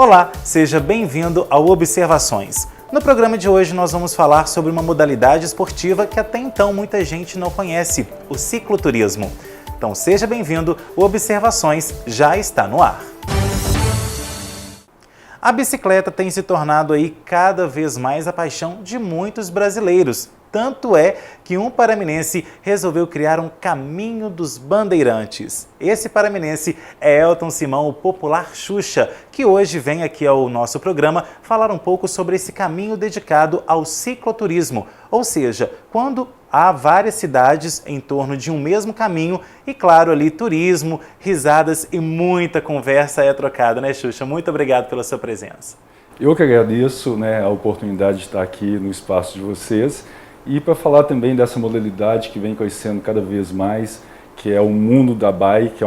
Olá, seja bem-vindo ao Observações. No programa de hoje nós vamos falar sobre uma modalidade esportiva que até então muita gente não conhece, o cicloturismo. Então seja bem-vindo, o Observações já está no ar. A bicicleta tem se tornado aí cada vez mais a paixão de muitos brasileiros. Tanto é que um paraminense resolveu criar um Caminho dos Bandeirantes. Esse paraminense é Elton Simão, o popular Xuxa, que hoje vem aqui ao nosso programa falar um pouco sobre esse caminho dedicado ao cicloturismo. Ou seja, quando há várias cidades em torno de um mesmo caminho e, claro, ali turismo, risadas e muita conversa é trocada, né, Xuxa? Muito obrigado pela sua presença. Eu que agradeço, a oportunidade de estar aqui no espaço de vocês. E para falar também dessa modalidade que vem crescendo cada vez mais, que é o mundo da bike.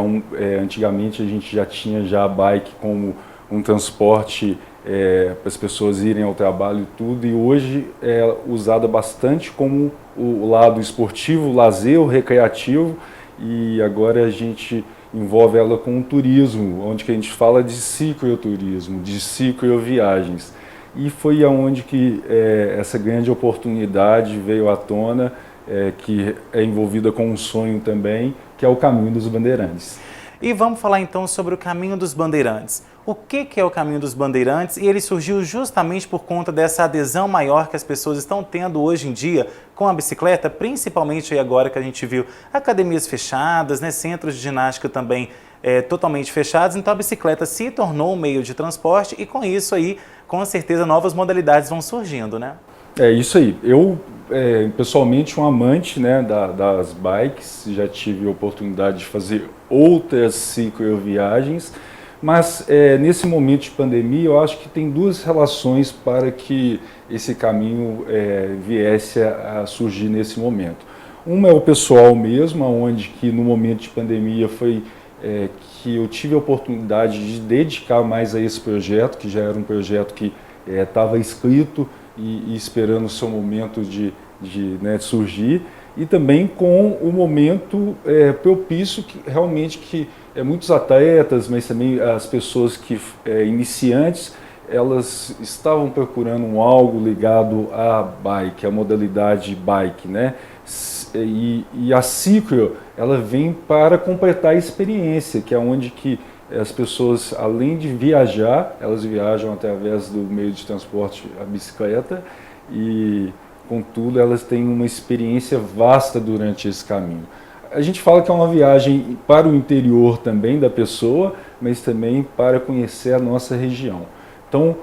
Antigamente a gente já tinha a bike como um transporte para as pessoas irem ao trabalho e tudo, e hoje é usada bastante como o lado esportivo, o lazer, o recreativo, e agora a gente envolve ela com o turismo, onde que a gente fala de cicloturismo, de cicloviagens. E foi aonde que essa grande oportunidade veio à tona, que é envolvida com um sonho também, que é o Caminho dos Bandeirantes. E vamos falar então sobre o Caminho dos Bandeirantes. O que é o Caminho dos Bandeirantes? E ele surgiu justamente por conta dessa adesão maior que as pessoas estão tendo hoje em dia com a bicicleta, principalmente aí agora que a gente viu academias fechadas, centros de ginástica também totalmente fechados, então a bicicleta se tornou um meio de transporte e com isso aí, com certeza, novas modalidades vão surgindo, né? É isso aí. Eu, pessoalmente, um amante das bikes, já tive a oportunidade de fazer outras cicloviagens, mas nesse momento de pandemia eu acho que tem duas relações para que esse caminho viesse a surgir nesse momento. Uma é o pessoal mesmo, onde que no momento de pandemia foi que eu tive a oportunidade de dedicar mais a esse projeto, que já era um projeto que estava escrito e esperando o seu momento de surgir, e também com o momento propício que realmente muitos atletas, mas também as pessoas que iniciantes, elas estavam procurando algo ligado à bike, à modalidade bike, E a ciclo, ela vem para completar a experiência, que é onde que as pessoas, além de viajar, elas viajam através do meio de transporte, a bicicleta, e, contudo, elas têm uma experiência vasta durante esse caminho. A gente fala que é uma viagem para o interior também da pessoa, mas também para conhecer a nossa região. Então,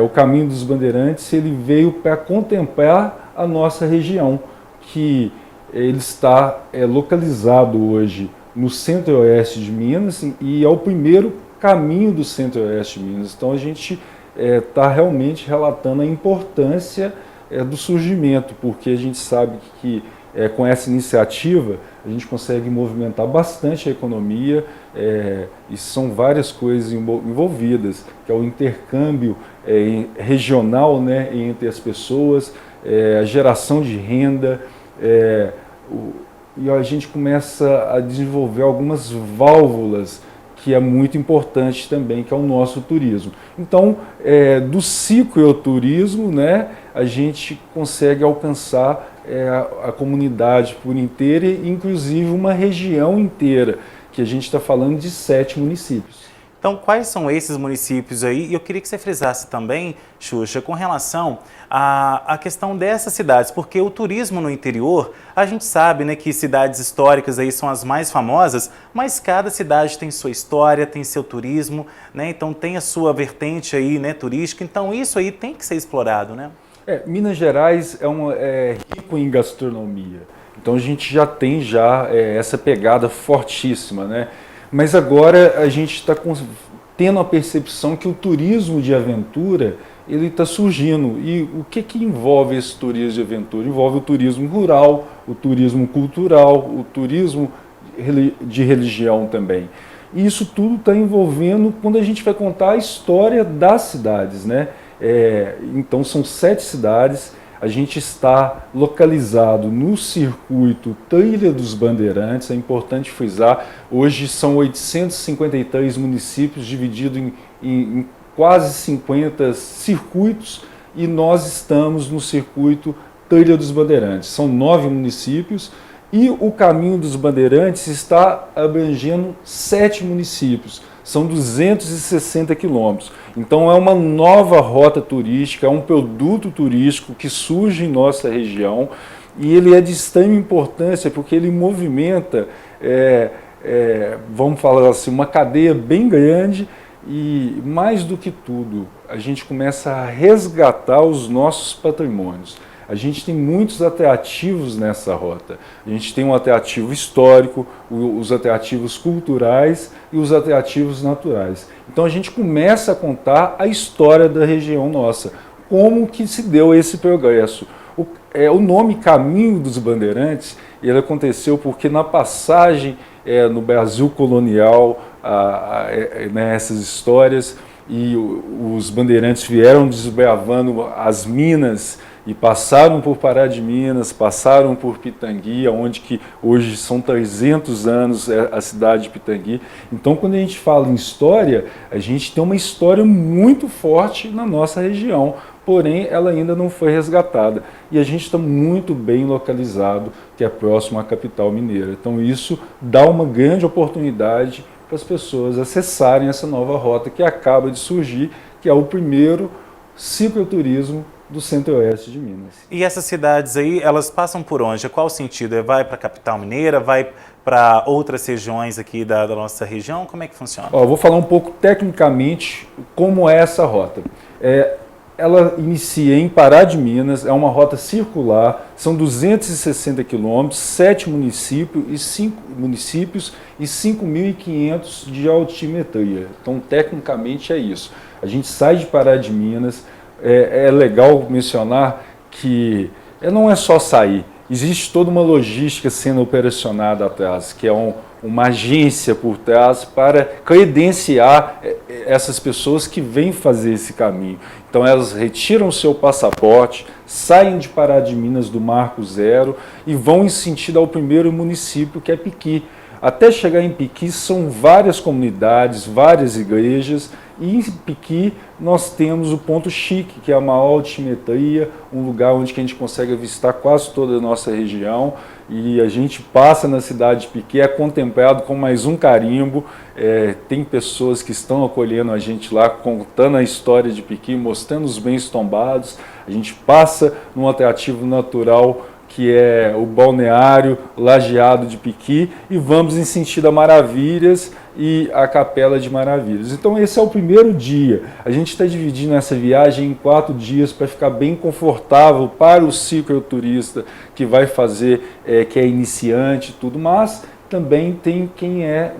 o Caminho dos Bandeirantes, ele veio para contemplar a nossa região, que ele está localizado hoje no centro-oeste de Minas e é o primeiro caminho do centro-oeste de Minas. Então a gente está realmente relatando a importância do surgimento, porque a gente sabe que com essa iniciativa a gente consegue movimentar bastante a economia e são várias coisas envolvidas, que é o intercâmbio regional entre as pessoas, a geração de renda, e a gente começa a desenvolver algumas válvulas que é muito importante também, que é o nosso turismo. Então, do cicloturismo, a gente consegue alcançar a comunidade por inteira e inclusive uma região inteira, que a gente está falando de 7 municípios. Então, quais são esses municípios aí? E eu queria que você frisasse também, Xuxa, com relação à questão dessas cidades, porque o turismo no interior, a gente sabe que cidades históricas aí são as mais famosas, mas cada cidade tem sua história, tem seu turismo, então tem a sua vertente aí, turística, então isso aí tem que ser explorado, Minas Gerais é rico em gastronomia, então a gente já tem essa pegada fortíssima, Mas agora a gente está tendo a percepção que o turismo de aventura ele está surgindo. E o que envolve esse turismo de aventura? Envolve o turismo rural, o turismo cultural, o turismo de religião também. E isso tudo está envolvendo quando a gente vai contar a história das cidades, Então são 7 cidades. A gente está localizado no circuito Trilha dos Bandeirantes, é importante frisar, hoje são 853 municípios divididos em quase 50 circuitos e nós estamos no circuito Trilha dos Bandeirantes. São 9 municípios e o Caminho dos Bandeirantes está abrangendo 7 municípios. São 260 quilômetros. Então é uma nova rota turística, é um produto turístico que surge em nossa região e ele é de extrema importância porque ele movimenta, vamos falar assim, uma cadeia bem grande e, mais do que tudo, a gente começa a resgatar os nossos patrimônios. A gente tem muitos atrativos nessa rota. A gente tem um atrativo histórico, os atrativos culturais e os atrativos naturais. Então a gente começa a contar a história da região nossa, como que se deu esse progresso. O nome Caminho dos Bandeirantes, ele aconteceu porque na passagem no Brasil colonial, essas histórias, e os bandeirantes vieram desbravando as minas e passaram por Pará de Minas, passaram por Pitangui, onde que hoje são 300 anos a cidade de Pitangui. Então, quando a gente fala em história, a gente tem uma história muito forte na nossa região, porém ela ainda não foi resgatada. E a gente está muito bem localizado, que é próximo à capital mineira. Então isso dá uma grande oportunidade para as pessoas acessarem essa nova rota que acaba de surgir, que é o primeiro cicloturismo do Centro-Oeste de Minas. E essas cidades aí, elas passam por onde? Qual o sentido? Vai para a capital mineira? Vai para outras regiões aqui da nossa região? Como é que funciona? Vou falar um pouco tecnicamente como é essa rota. Ela inicia em Pará de Minas, é uma rota circular, são 260 quilômetros, 7 municípios e 5.500 de altimetria. Então, tecnicamente é isso. A gente sai de Pará de Minas. É legal mencionar que não é só sair, existe toda uma logística sendo operacionada atrás, que é uma agência por trás para credenciar essas pessoas que vêm fazer esse caminho. Então elas retiram o seu passaporte, saem de Pará de Minas do Marco Zero e vão em sentido ao primeiro município, que é Piqui. Até chegar em Piqui são várias comunidades, várias igrejas, e em Piqui nós temos o ponto Chique, que é a maior altimetria, um lugar onde que a gente consegue avistar quase toda a nossa região, e a gente passa na cidade de Piqui, é contemplado com mais um carimbo, tem pessoas que estão acolhendo a gente lá, contando a história de Piqui, mostrando os bens tombados, a gente passa num atrativo natural que é o balneário Lajeado de Piqui, e vamos em sentido a Maravilhas e a Capela de Maravilhas. Então esse é o primeiro dia. A gente está dividindo essa viagem em 4 dias para ficar bem confortável para o cicloturista que vai fazer, que é iniciante e tudo, mas também tem quem é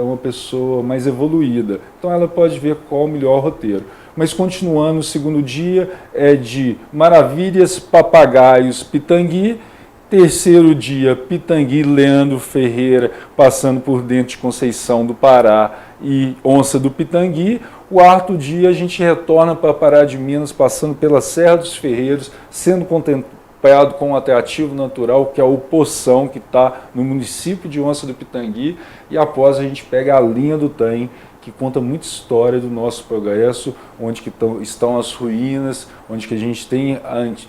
uma pessoa mais evoluída. Então ela pode ver qual o melhor roteiro. Mas continuando, o segundo dia é de Maravilhas, Papagaios, Pitangui. Terceiro dia, Pitangui, Leandro Ferreira, passando por dentro de Conceição do Pará e Onça do Pitangui. O quarto dia a gente retorna para Pará de Minas, passando pela Serra dos Ferreiros, sendo contemplado com um atrativo natural, que é o Poção, que está no município de Onça do Pitangui. E após a gente pega a linha do trem, que conta muita história do nosso progresso, onde que estão as ruínas, onde que a gente tem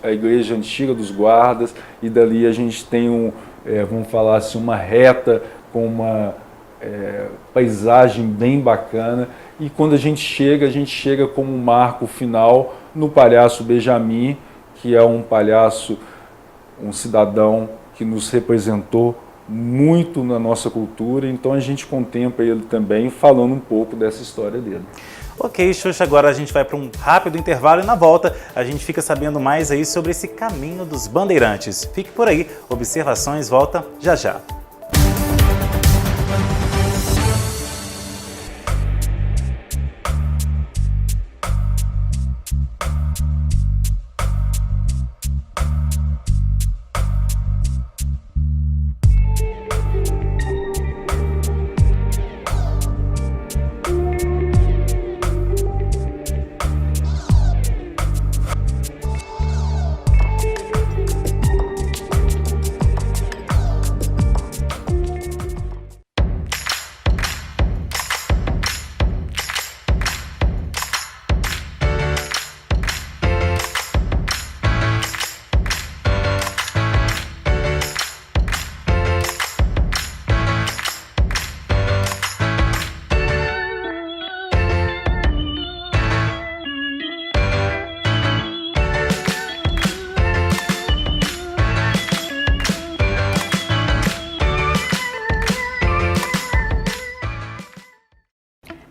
a igreja antiga dos guardas, e dali a gente tem vamos falar assim, uma reta com uma paisagem bem bacana, e quando a gente chega como um marco final no Palhaço Benjamin, que é um palhaço, um cidadão que nos representou muito na nossa cultura, então a gente contempla ele também falando um pouco dessa história dele. Ok, Xuxa, agora a gente vai para um rápido intervalo e na volta a gente fica sabendo mais aí sobre esse Caminho dos Bandeirantes. Fique por aí, Observações volta já já.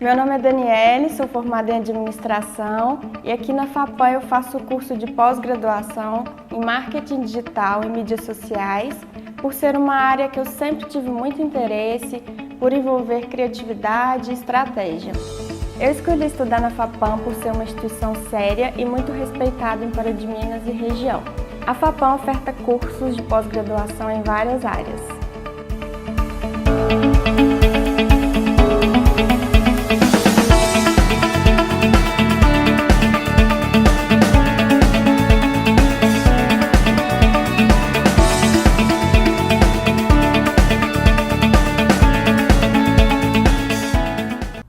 Meu nome é Daniele, sou formada em administração e aqui na FAPAM eu faço o curso de pós-graduação em marketing digital e mídias sociais, por ser uma área que eu sempre tive muito interesse, por envolver criatividade e estratégia. Eu escolhi estudar na FAPAM por ser uma instituição séria e muito respeitada em Pará de Minas e região. A FAPAM oferta cursos de pós-graduação em várias áreas.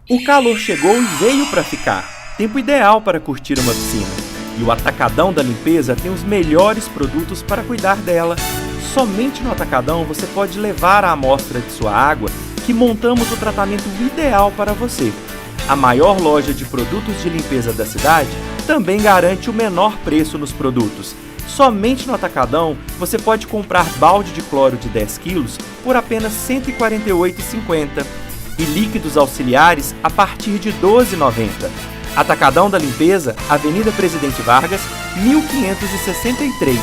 O calor chegou e veio para ficar. Tempo ideal para curtir uma piscina. E o Atacadão da Limpeza tem os melhores produtos para cuidar dela. Somente no Atacadão você pode levar a amostra de sua água, que montamos o tratamento ideal para você. A maior loja de produtos de limpeza da cidade também garante o menor preço nos produtos. Somente no Atacadão você pode comprar balde de cloro de 10 quilos por apenas R$ 148,50. E líquidos auxiliares a partir de R$ 12,90. Atacadão da Limpeza, Avenida Presidente Vargas, 1563.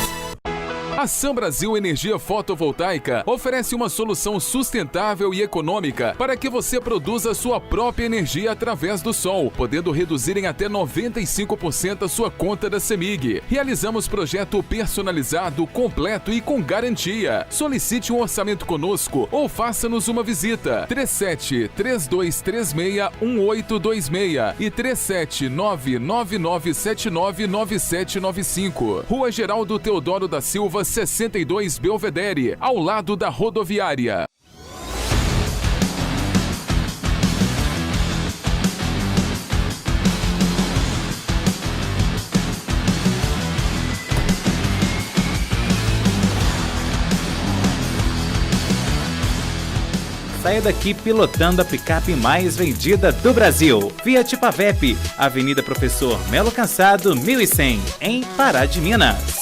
A Sam Brasil Energia Fotovoltaica oferece uma solução sustentável e econômica para que você produza sua própria energia através do sol, podendo reduzir em até 95% a sua conta da CEMIG. Realizamos projeto personalizado, completo e com garantia. Solicite um orçamento conosco ou faça-nos uma visita. 37-3236-1826 e 37999799795. Rua Geraldo Teodoro da Silva, 62 Belvedere, ao lado da rodoviária. Saia daqui pilotando a picape mais vendida do Brasil. Fiat Pavep, Avenida Professor Melo Cansado, 1100, em Pará de Minas.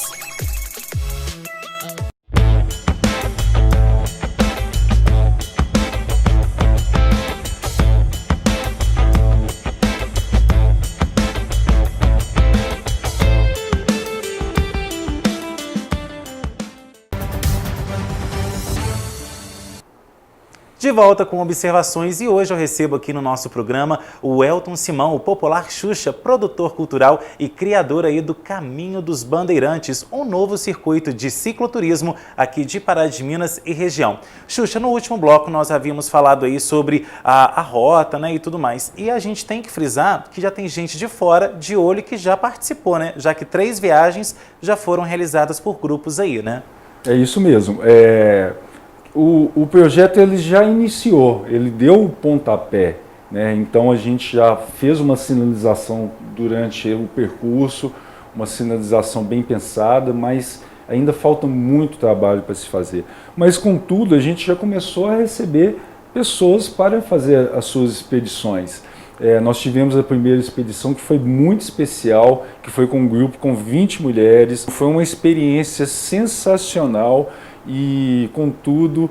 De volta com observações e hoje eu recebo aqui no nosso programa o Elton Simão, o popular Xuxa, produtor cultural e criador aí do Caminho dos Bandeirantes, um novo circuito de cicloturismo aqui de Pará de Minas e região. Xuxa, no último bloco nós havíamos falado aí sobre a rota, né, e tudo mais. E a gente tem que frisar que já tem gente de fora, de olho, que já participou, né? Já que 3 viagens já foram realizadas por grupos aí, né? É isso mesmo. O projeto ele já iniciou, ele deu o pontapé, né? Então a gente já fez uma sinalização durante o percurso, uma sinalização bem pensada, mas ainda falta muito trabalho para se fazer. Mas contudo, a gente já começou a receber pessoas para fazer as suas expedições. Nós tivemos a primeira expedição que foi muito especial, que foi com um grupo com 20 mulheres. Foi uma experiência sensacional e, contudo,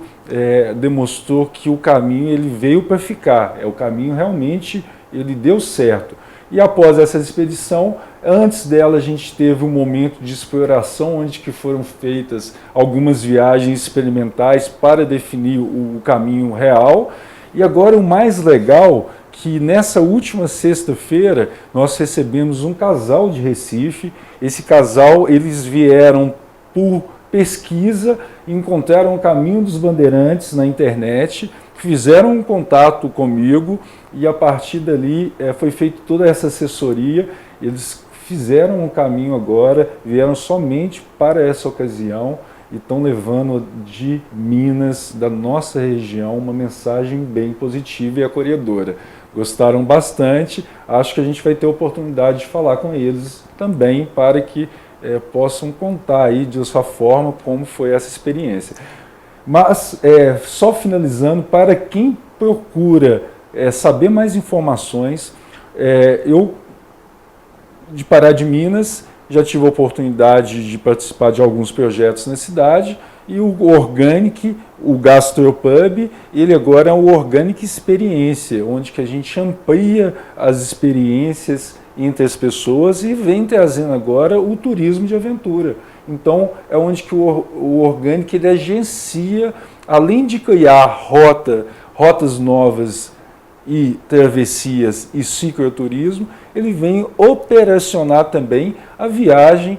demonstrou que o caminho ele veio para ficar. O caminho realmente ele deu certo. E após essa expedição, antes dela a gente teve um momento de exploração, onde que foram feitas algumas viagens experimentais para definir o caminho real. E agora o mais legal, que nessa última sexta-feira nós recebemos um casal de Recife. Esse casal, eles vieram por pesquisa, encontraram o Caminho dos Bandeirantes na internet, fizeram um contato comigo e a partir dali foi feita toda essa assessoria. Eles fizeram o caminho agora, vieram somente para essa ocasião e estão levando de Minas, da nossa região, uma mensagem bem positiva e acolhedora. Gostaram bastante, acho que a gente vai ter a oportunidade de falar com eles também para que possam contar aí de sua forma como foi essa experiência. Mas, só finalizando, para quem procura saber mais informações, eu, de Pará de Minas, já tive a oportunidade de participar de alguns projetos na cidade e o Organic, o Gastropub, ele agora é o Organic Experiência, onde que a gente amplia as experiências entre as pessoas e vem trazendo agora o turismo de aventura. Então, é onde que o Organic ele agencia, além de criar rotas novas e travessias e cicloturismo, ele vem operacionar também a viagem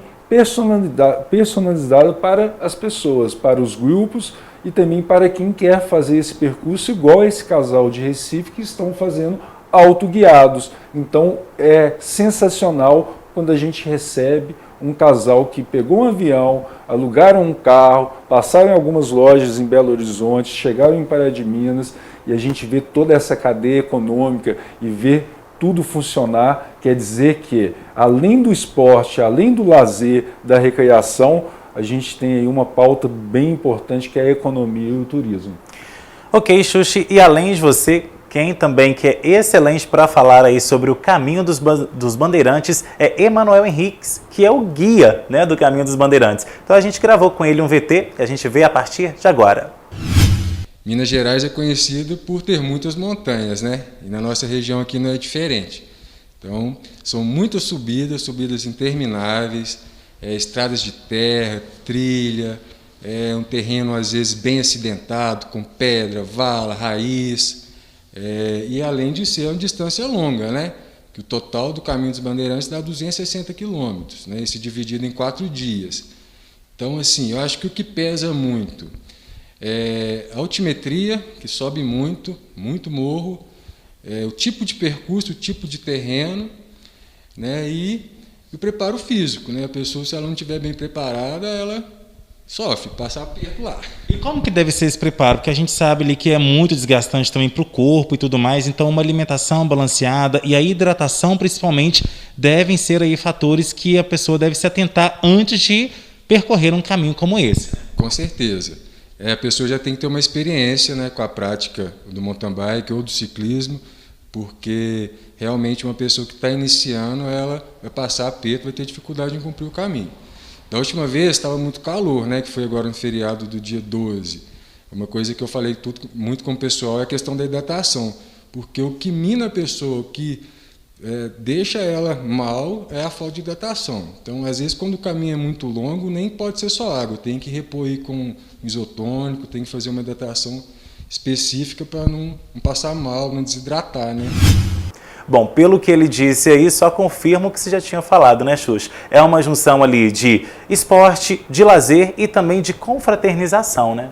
personalizada para as pessoas, para os grupos e também para quem quer fazer esse percurso, igual esse casal de Recife que estão fazendo autoguiados. Então é sensacional quando a gente recebe um casal que pegou um avião, alugaram um carro, passaram em algumas lojas em Belo Horizonte, chegaram em Pará de Minas e a gente vê toda essa cadeia econômica e vê tudo funcionar. Quer dizer que, além do esporte, além do lazer, da recreação, a gente tem aí uma pauta bem importante que é a economia e o turismo. Ok, Xuxi, e além de você, quem também que é excelente para falar aí sobre o Caminho dos Bandeirantes é Emanuel Henriques, que é o guia, né, do Caminho dos Bandeirantes. Então a gente gravou com ele um VT que a gente vê a partir de agora. Minas Gerais é conhecido por ter muitas montanhas, né? E na nossa região aqui não é diferente. Então, são muitas subidas intermináveis, estradas de terra, trilha, um terreno às vezes bem acidentado, com pedra, vala, raiz, e além de ser uma distância longa, né? Que o total do Caminho dos Bandeirantes dá 260 quilômetros, né? Isso dividido em 4 dias. Então, assim, eu acho que o que pesa muito a altimetria, que sobe muito morro, o tipo de percurso, o tipo de terreno, né, e o preparo físico, né? A pessoa, se ela não estiver bem preparada, ela sofre, passa aperto lá. E como que deve ser esse preparo? Porque a gente sabe ali que é muito desgastante também para o corpo e tudo mais, então uma alimentação balanceada e a hidratação principalmente devem ser aí fatores que a pessoa deve se atentar antes de percorrer um caminho como esse. Com certeza. A pessoa já tem que ter uma experiência, né, com a prática do mountain bike ou do ciclismo, porque realmente uma pessoa que está iniciando, ela vai passar aperto, vai ter dificuldade em cumprir o caminho. Da última vez estava muito calor, né, que foi agora no feriado do dia 12. Uma coisa que eu falei muito com o pessoal é a questão da hidratação, porque o que mina a pessoa, o que deixa ela mal é a falta de hidratação. Então, às vezes, quando o caminho é muito longo, nem pode ser só água, tem que repor aí com isotônico, tem que fazer uma hidratação específica para não passar mal, não desidratar, né? Bom, pelo que ele disse aí, só confirma o que você já tinha falado, né, Xuxa? É uma junção ali de esporte, de lazer e também de confraternização, né?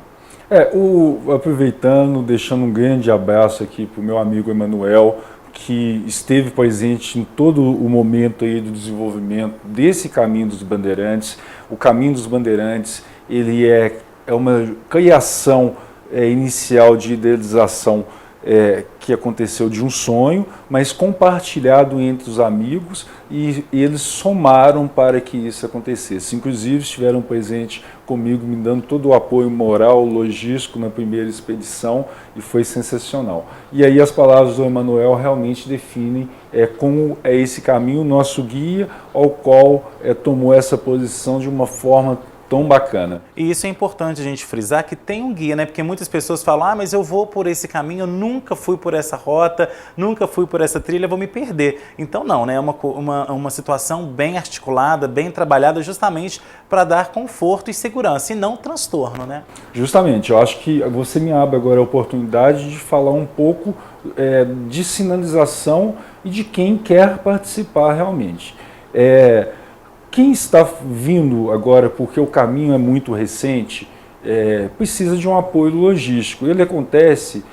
Aproveitando, deixando um grande abraço aqui para o meu amigo Emanuel, que esteve presente em todo o momento aí do desenvolvimento desse Caminho dos Bandeirantes. O Caminho dos Bandeirantes, ele é uma criação inicial de idealização que aconteceu de um sonho, mas compartilhado entre os amigos, e eles somaram para que isso acontecesse. Inclusive estiveram presentes comigo, me dando todo o apoio moral, logístico na primeira expedição, e foi sensacional. E aí as palavras do Emanuel realmente definem como é esse caminho, nosso guia, ao qual tomou essa posição de uma forma tão bacana. E isso é importante a gente frisar, que tem um guia, né? Porque muitas pessoas falam, mas eu vou por esse caminho, eu nunca fui por essa rota, nunca fui por essa trilha, vou me perder. Então não, né? É uma situação bem articulada, bem trabalhada, justamente para dar conforto e segurança, e não transtorno, né? Justamente, eu acho que você me abre agora a oportunidade de falar um pouco de sinalização e de quem quer participar realmente. Quem está vindo agora, porque o caminho é muito recente, precisa de um apoio logístico. Ele acontece,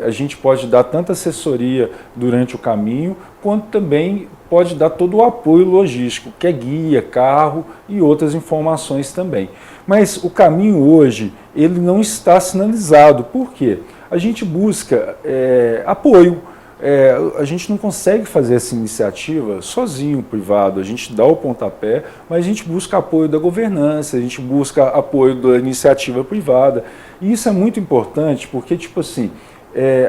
a gente pode dar tanta assessoria durante o caminho, quanto também pode dar todo o apoio logístico, que é guia, carro e outras informações também. Mas o caminho hoje, ele não está sinalizado. Por quê? A gente busca apoio. A gente não consegue fazer essa iniciativa sozinho, privado. A gente dá o pontapé, mas a gente busca apoio da governança, a gente busca apoio da iniciativa privada. E isso é muito importante porque, tipo assim,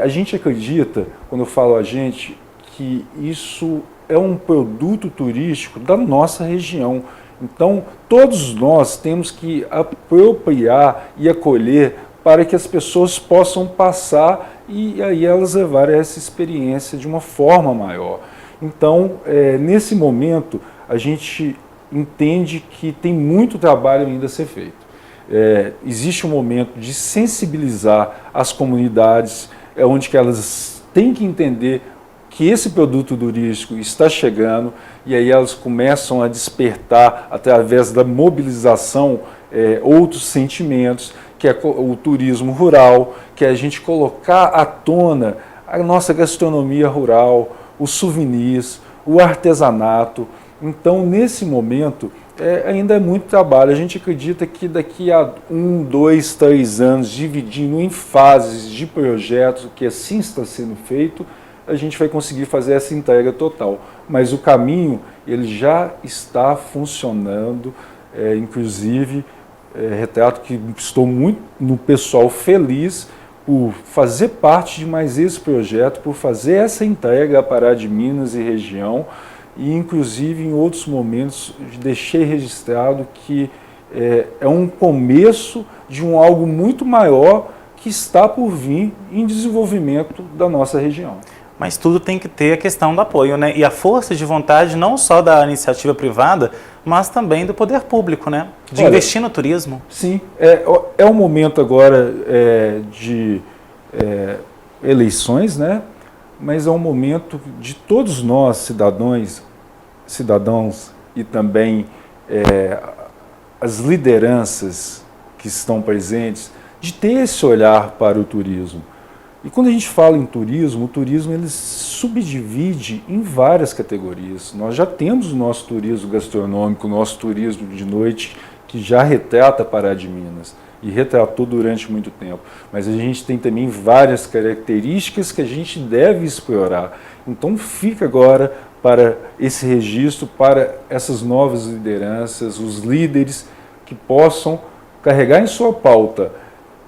a gente acredita, quando eu falo a gente, que isso é um produto turístico da nossa região. Então, todos nós temos que apropriar e acolher para que as pessoas possam passar e aí elas levarem essa experiência de uma forma maior. Então, nesse momento, a gente entende que tem muito trabalho ainda a ser feito. Existe um momento de sensibilizar as comunidades, onde que elas têm que entender que esse produto turístico está chegando e aí elas começam a despertar, através da mobilização, outros sentimentos, que é o turismo rural, que é a gente colocar à tona a nossa gastronomia rural, os souvenirs, o artesanato. Então, nesse momento, ainda é muito trabalho. A gente acredita que daqui a 1, 2, 3 anos, dividindo em fases de projetos, que assim está sendo feito, a gente vai conseguir fazer essa entrega total. Mas o caminho, ele já está funcionando, inclusive, retrato que estou muito no pessoal feliz por fazer parte de mais esse projeto, por fazer essa entrega a Pará de Minas e região, e inclusive em outros momentos deixei registrado que é um começo de algo muito maior que está por vir em desenvolvimento da nossa região. Mas tudo tem que ter a questão do apoio, né? E a força de vontade não só da iniciativa privada, mas também do poder público, né? De investir no turismo. Sim, é um momento agora de eleições, né? Mas é um momento de todos nós, cidadãos e também as lideranças que estão presentes, de ter esse olhar para o turismo. E quando a gente fala em turismo, o turismo ele subdivide em várias categorias. Nós já temos o nosso turismo gastronômico, o nosso turismo de noite, que já retrata Pará de Minas e retratou durante muito tempo. Mas a gente tem também várias características que a gente deve explorar. Então fica agora para esse registro, para essas novas lideranças, os líderes que possam carregar em sua pauta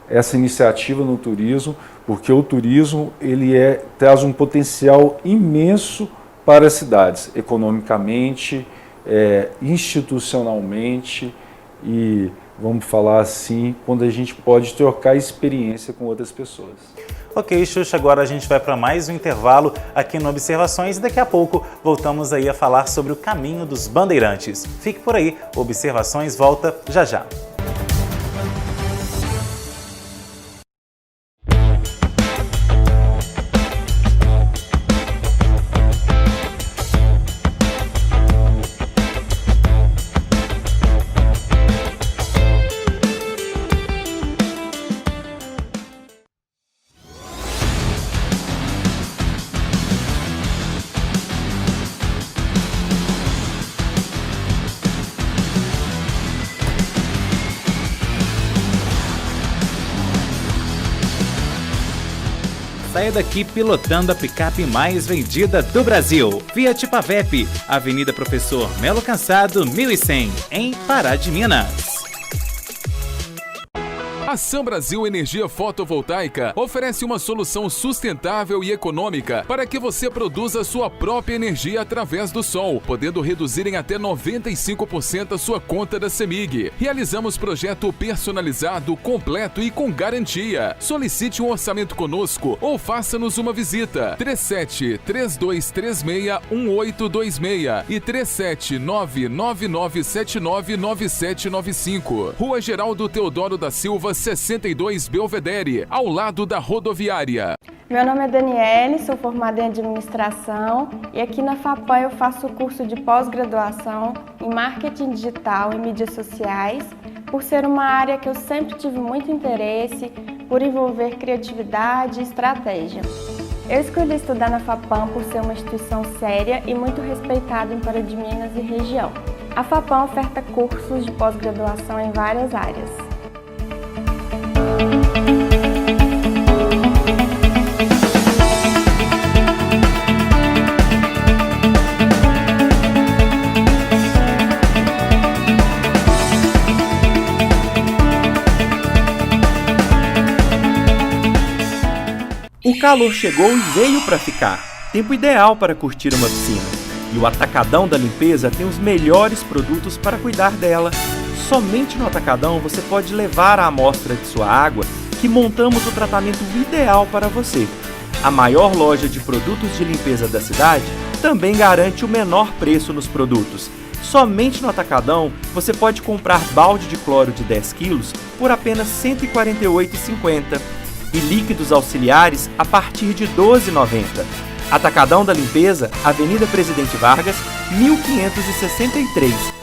essa iniciativa no turismo, porque o turismo ele traz um potencial imenso para as cidades, economicamente, institucionalmente e, vamos falar assim, quando a gente pode trocar experiência com outras pessoas. Ok, Xuxa, agora a gente vai para mais um intervalo aqui no Observações e daqui a pouco voltamos aí a falar sobre o caminho dos bandeirantes. Fique por aí, Observações volta já já. Saia daqui pilotando a picape mais vendida do Brasil. Fiat Pavep, Avenida Professor Melo Cansado, 1100, em Pará de Minas. A Sam Brasil Energia Fotovoltaica oferece uma solução sustentável e econômica para que você produza sua própria energia através do sol, podendo reduzir em até 95% a sua conta da CEMIG. Realizamos projeto personalizado, completo e com garantia. Solicite um orçamento conosco ou faça-nos uma visita. 37-3236-1826 e 37999799795. Rua Geraldo Teodoro da Silva, 62 Belvedere, ao lado da rodoviária. Meu nome é Daniele, sou formada em administração e aqui na FAPAM eu faço o curso de pós-graduação em marketing digital e mídias sociais, por ser uma área que eu sempre tive muito interesse, por envolver criatividade e estratégia. Eu escolhi estudar na FAPAM por ser uma instituição séria e muito respeitada em Pará de Minas e região. A FAPAM oferta cursos de pós-graduação em várias áreas. O calor chegou e veio para ficar. Tempo ideal para curtir uma piscina. E o Atacadão da Limpeza tem os melhores produtos para cuidar dela. Somente no Atacadão você pode levar a amostra de sua água que montamos o tratamento ideal para você. A maior loja de produtos de limpeza da cidade também garante o menor preço nos produtos. Somente no Atacadão você pode comprar balde de cloro de 10 quilos por apenas R$ 148,50 e líquidos auxiliares a partir de R$ 12,90. Atacadão da Limpeza, Avenida Presidente Vargas, 1563.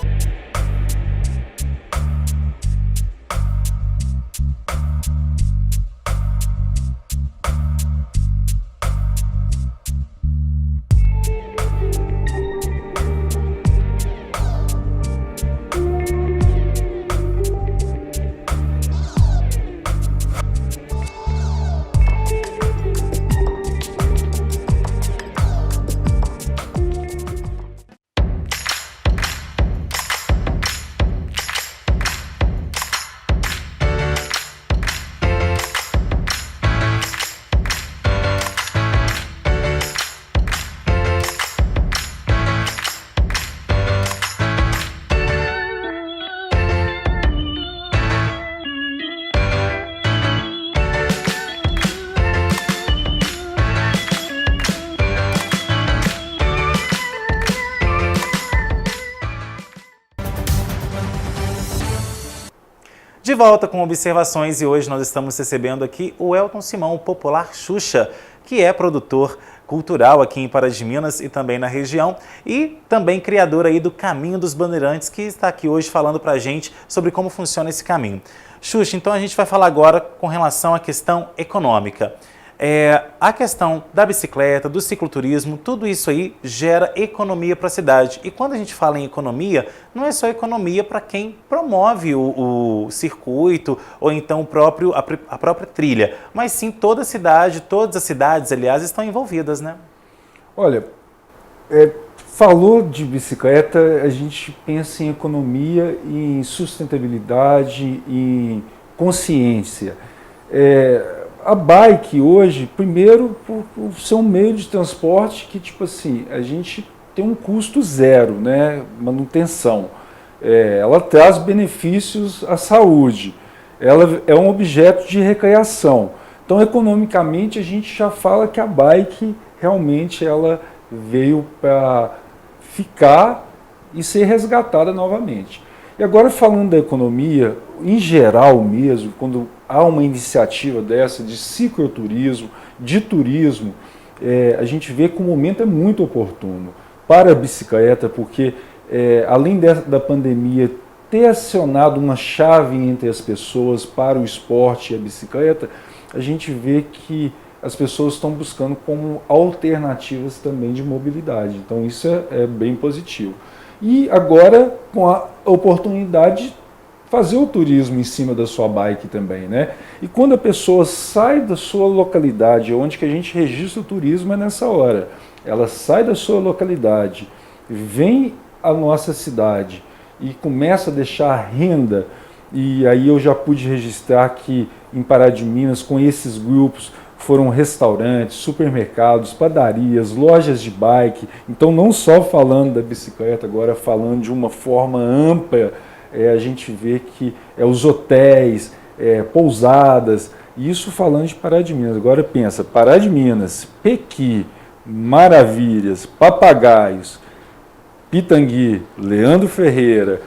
De volta com observações e hoje nós estamos recebendo aqui o Elton Simão, o popular Xuxa, que é produtor cultural aqui em Pará de Minas e também na região e também criador aí do Caminho dos Bandeirantes, que está aqui hoje falando pra gente sobre como funciona esse caminho. Xuxa, então a gente vai falar agora com relação à questão econômica. A questão da bicicleta, do cicloturismo, tudo isso aí gera economia para a cidade. E quando a gente fala em economia, não é só economia para quem promove o circuito ou então a própria trilha, mas sim toda a cidade, todas as cidades, aliás, estão envolvidas, né? Olha, falou de bicicleta, a gente pensa em economia, em sustentabilidade, em consciência. A bike hoje, primeiro, por ser um meio de transporte que, tipo assim, a gente tem um custo zero, né? Manutenção. Ela traz benefícios à saúde. Ela é um objeto de recreação. Então, economicamente, a gente já fala que a bike realmente ela veio para ficar e ser resgatada novamente. E agora, falando da economia, em geral mesmo, quando há uma iniciativa dessa de cicloturismo, de turismo, a gente vê que o momento é muito oportuno para a bicicleta, porque além da pandemia ter acionado uma chave entre as pessoas para o esporte e a bicicleta, a gente vê que as pessoas estão buscando como alternativas também de mobilidade. Então isso é bem positivo. E agora, com a oportunidade de fazer o turismo em cima da sua bike também, né? E quando a pessoa sai da sua localidade, onde que a gente registra o turismo é nessa hora. Ela sai da sua localidade, vem à nossa cidade e começa a deixar renda. E aí eu já pude registrar que em Pará de Minas, com esses grupos, foram restaurantes, supermercados, padarias, lojas de bike. Então, não só falando da bicicleta, agora falando de uma forma ampla, a gente vê que os hotéis, pousadas, isso falando de Pará de Minas. Agora pensa, Pará de Minas, Pequi, Maravilhas, Papagaios, Pitangui, Leandro Ferreira,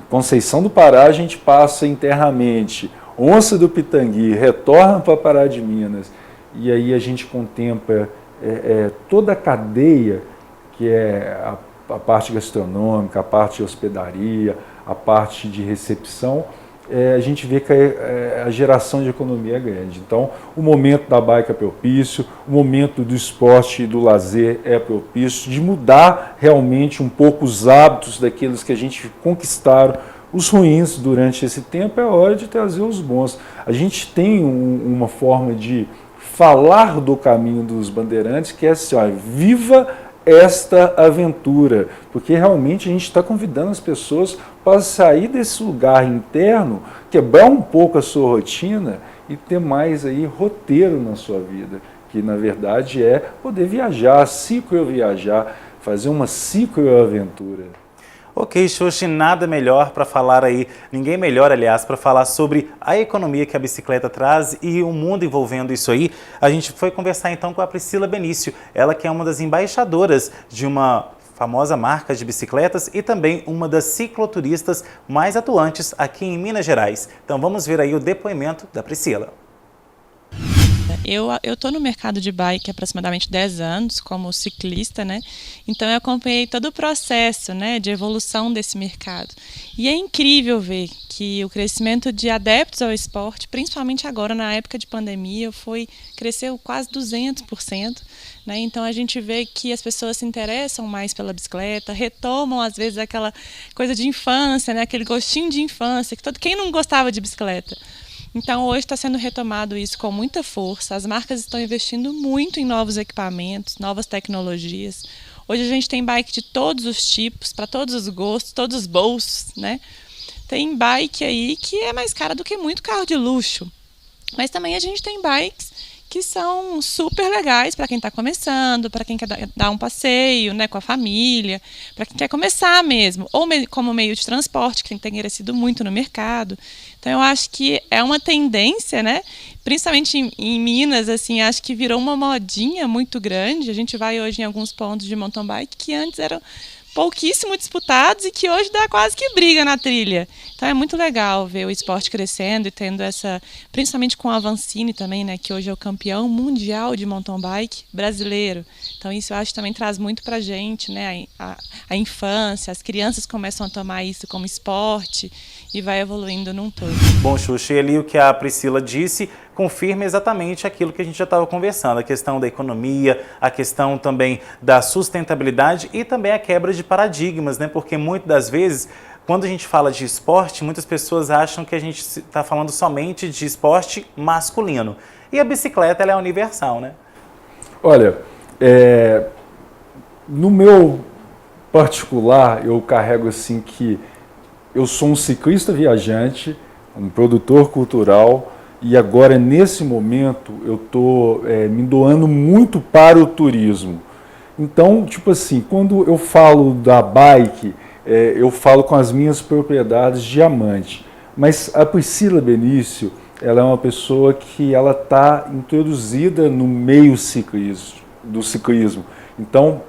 Conceição do Pará, a gente passa internamente, Onça do Pitangui, retorna para Pará de Minas, e aí a gente contempla toda a cadeia, que é a parte gastronômica, a parte de hospedaria, a parte de recepção, a gente vê que a geração de economia é grande. Então, o momento da bike é propício, o momento do esporte e do lazer é propício, de mudar realmente um pouco os hábitos daqueles que a gente conquistaram, os ruins durante esse tempo, é hora de trazer os bons. A gente tem uma forma de falar do Caminho dos Bandeirantes, que é assim, ó, viva esta aventura, porque realmente a gente está convidando as pessoas para sair desse lugar interno, quebrar um pouco a sua rotina e ter mais aí roteiro na sua vida, que na verdade é poder viajar, cicloviajar, fazer uma cicloaventura. Ok, Xuxa, nada melhor para falar aí, ninguém melhor, aliás, para falar sobre a economia que a bicicleta traz e o mundo envolvendo isso aí. A gente foi conversar então com a Priscila Benício, ela que é uma das embaixadoras de uma famosa marca de bicicletas e também uma das cicloturistas mais atuantes aqui em Minas Gerais. Então vamos ver aí o depoimento da Priscila. Eu estou no mercado de bike há aproximadamente 10 anos como ciclista, né? Então eu acompanhei todo o processo, né, de evolução desse mercado. E é incrível ver que o crescimento de adeptos ao esporte, principalmente agora na época de pandemia, cresceu quase 200%. Né? Então a gente vê que as pessoas se interessam mais pela bicicleta, retomam às vezes aquela coisa de infância, né? Aquele gostinho de infância, que quem não gostava de bicicleta. Então hoje está sendo retomado isso com muita força, as marcas estão investindo muito em novos equipamentos, novas tecnologias. Hoje a gente tem bike de todos os tipos, para todos os gostos, todos os bolsos, né? Tem bike aí que é mais cara do que muito carro de luxo, mas também a gente tem bikes que são super legais para quem está começando, para quem quer dar um passeio, né, com a família, para quem quer começar mesmo, ou como meio de transporte, que tem crescido muito no mercado. Então eu acho que é uma tendência, né, principalmente em Minas, assim, acho que virou uma modinha muito grande. A gente vai hoje em alguns pontos de mountain bike que antes eram pouquíssimo disputados e que hoje dá quase que briga na trilha. Então é muito legal ver o esporte crescendo e tendo essa, principalmente com a Avancini também, né, que hoje é o campeão mundial de mountain bike brasileiro. Então isso eu acho que também traz muito pra gente, né, a infância, as crianças começam a tomar isso como esporte e vai evoluindo num todo. Bom, Xuxa, e ali o que a Priscila disse confirma exatamente aquilo que a gente já estava conversando, a questão da economia, a questão também da sustentabilidade e também a quebra de paradigmas, né? Porque muitas das vezes, quando a gente fala de esporte, muitas pessoas acham que a gente está falando somente de esporte masculino. E a bicicleta, ela é universal, né? Olha, no meu particular, eu carrego assim que eu sou um ciclista viajante, um produtor cultural, e agora, nesse momento, eu estou me doando muito para o turismo. Então, tipo assim, quando eu falo da bike, eu falo com as minhas propriedades diamante. Mas a Priscila Benício, ela é uma pessoa que ela está introduzida no meio do ciclismo. Então,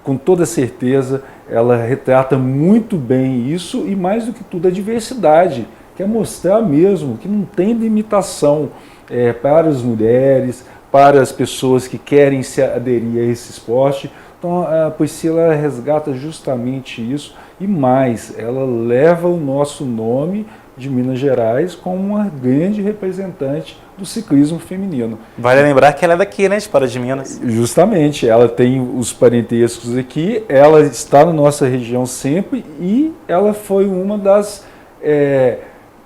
com toda certeza, ela retrata muito bem isso e, mais do que tudo, a diversidade. Quer mostrar mesmo que não tem limitação para as mulheres, para as pessoas que querem se aderir a esse esporte. Então a Priscila resgata justamente isso e mais, ela leva o nosso nome de Minas Gerais como uma grande representante do ciclismo feminino. Vale lembrar que ela é daqui, né, de Pará de Minas. Justamente, ela tem os parentescos aqui, ela está na nossa região sempre e ela foi uma das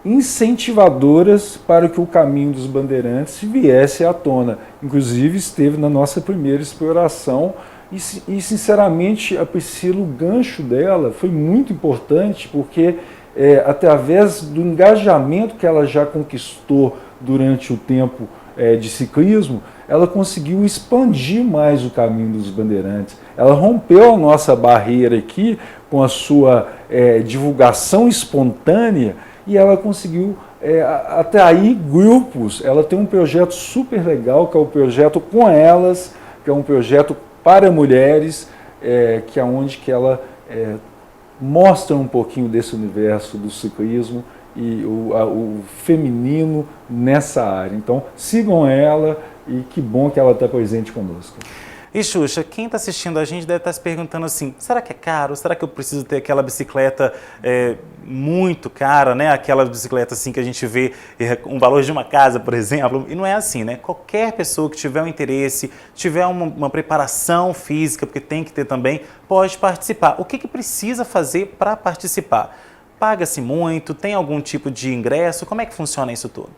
incentivadoras para que o caminho dos bandeirantes viesse à tona. Inclusive esteve na nossa primeira exploração e sinceramente a Priscila, o gancho dela foi muito importante porque através do engajamento que ela já conquistou durante o tempo de ciclismo, ela conseguiu expandir mais o caminho dos bandeirantes. Ela rompeu a nossa barreira aqui com a sua divulgação espontânea e ela conseguiu atrair grupos. Ela tem um projeto super legal, que é o projeto Com Elas, que é um projeto para mulheres, que é onde que ela mostra um pouquinho desse universo do ciclismo e o feminino nessa área. Então, sigam ela e que bom que ela está presente conosco. E Xuxa, quem está assistindo a gente deve estar se perguntando assim, será que é caro? Será que eu preciso ter aquela bicicleta muito cara, né? Aquela bicicleta assim que a gente vê um valor de uma casa, por exemplo? E não é assim, né? Qualquer pessoa que tiver um interesse, tiver uma preparação física, porque tem que ter também, pode participar. O que precisa fazer para participar? Paga-se muito? Tem algum tipo de ingresso? Como é que funciona isso tudo?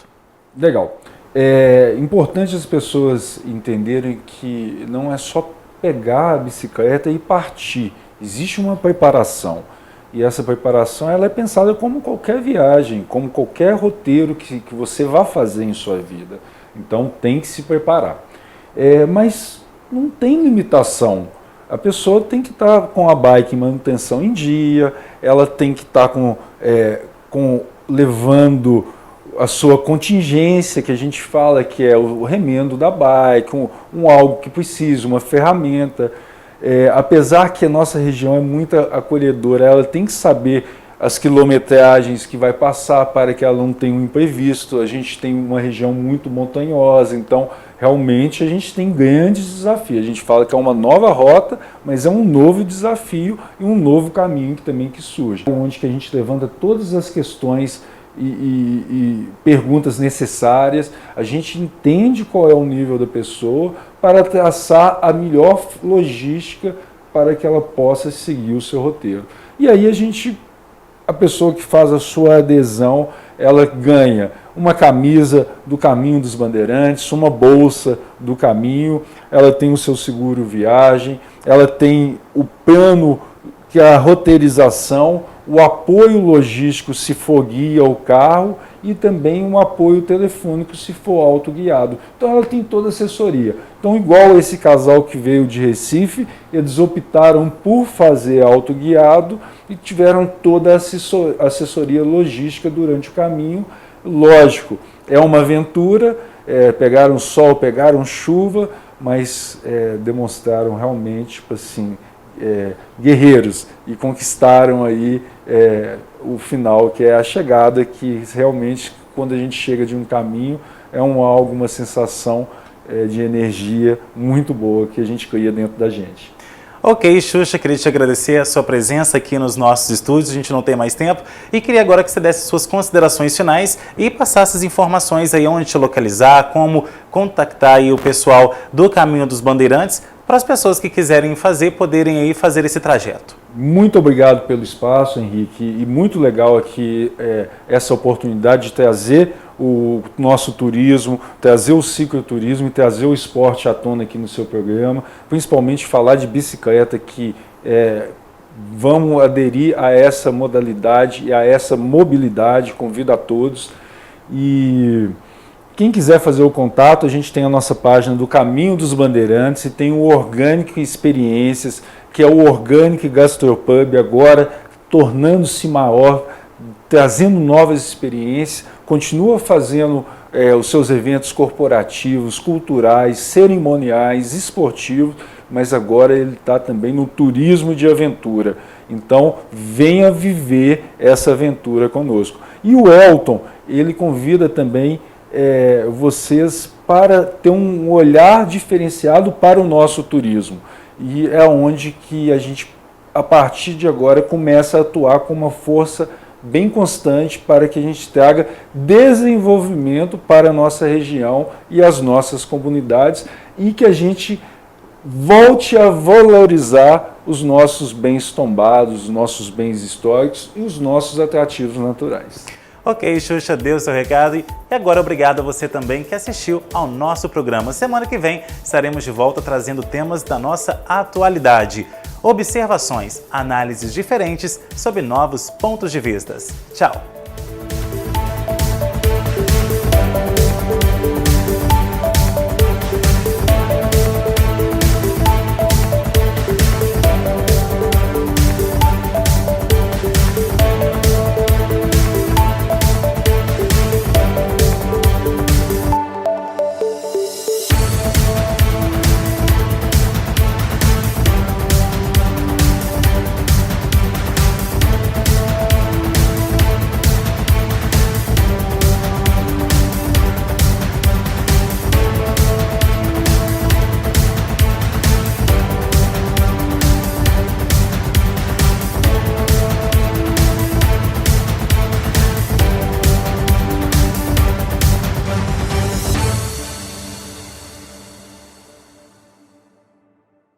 Legal. É importante as pessoas entenderem que não é só pegar a bicicleta e partir. Existe uma preparação. E essa preparação ela é pensada como qualquer viagem, como qualquer roteiro que você vá fazer em sua vida. Então tem que se preparar. Mas não tem limitação. A pessoa tem que estar com a bike em manutenção em dia, ela tem que estar levando a sua contingência, que a gente fala que é o remendo da bike, algo que precisa, uma ferramenta. Apesar que a nossa região é muito acolhedora, ela tem que saber as quilometragens que vai passar para que ela não tenha um imprevisto. A gente tem uma região muito montanhosa, então realmente a gente tem grandes desafios. A gente fala que é uma nova rota, mas é um novo desafio e um novo caminho que surge. Onde que a gente levanta todas as questões e perguntas necessárias, a gente entende qual é o nível da pessoa para traçar a melhor logística para que ela possa seguir o seu roteiro. E aí a pessoa que faz a sua adesão, ela ganha uma camisa do Caminho dos Bandeirantes, uma bolsa do Caminho, ela tem o seu seguro viagem, ela tem o plano, que é a roteirização, o apoio logístico se for guia o carro e também um apoio telefônico se for autoguiado. Então ela tem toda a assessoria. Então, igual esse casal que veio de Recife, eles optaram por fazer autoguiado e tiveram toda a assessoria logística durante o caminho. Lógico, é uma aventura, pegaram sol, pegaram chuva, mas demonstraram realmente, assim, guerreiros e conquistaram aí o final, que é a chegada, que realmente quando a gente chega de um caminho é uma sensação de energia muito boa que a gente cria dentro da gente. Ok, Xuxa, queria te agradecer a sua presença aqui nos nossos estúdios, a gente não tem mais tempo, e queria agora que você desse suas considerações finais e passasse as informações aí onde te localizar, como contactar aí o pessoal do Caminho dos Bandeirantes, para as pessoas que quiserem poderem aí fazer esse trajeto. Muito obrigado pelo espaço, Henrique, e muito legal aqui essa oportunidade de trazer o nosso turismo, trazer o cicloturismo e trazer o esporte à tona aqui no seu programa, principalmente falar de bicicleta, que vamos aderir a essa modalidade e a essa mobilidade, convido a todos. E quem quiser fazer o contato, a gente tem a nossa página do Caminho dos Bandeirantes e tem o Orgânico Experiências, que é o Organic Gastropub, agora tornando-se maior, trazendo novas experiências, continua fazendo os seus eventos corporativos, culturais, cerimoniais, esportivos, mas agora ele está também no turismo de aventura. Então, venha viver essa aventura conosco. E o Elton, ele convida também vocês para ter um olhar diferenciado para o nosso turismo. E é onde que a gente, a partir de agora, começa a atuar com uma força bem constante para que a gente traga desenvolvimento para a nossa região e as nossas comunidades e que a gente volte a valorizar os nossos bens tombados, os nossos bens históricos e os nossos atrativos naturais. Ok, Xuxa, deu o seu recado e agora obrigado a você também que assistiu ao nosso programa. Semana que vem estaremos de volta trazendo temas da nossa atualidade. Observações, análises diferentes sobre novos pontos de vista. Tchau!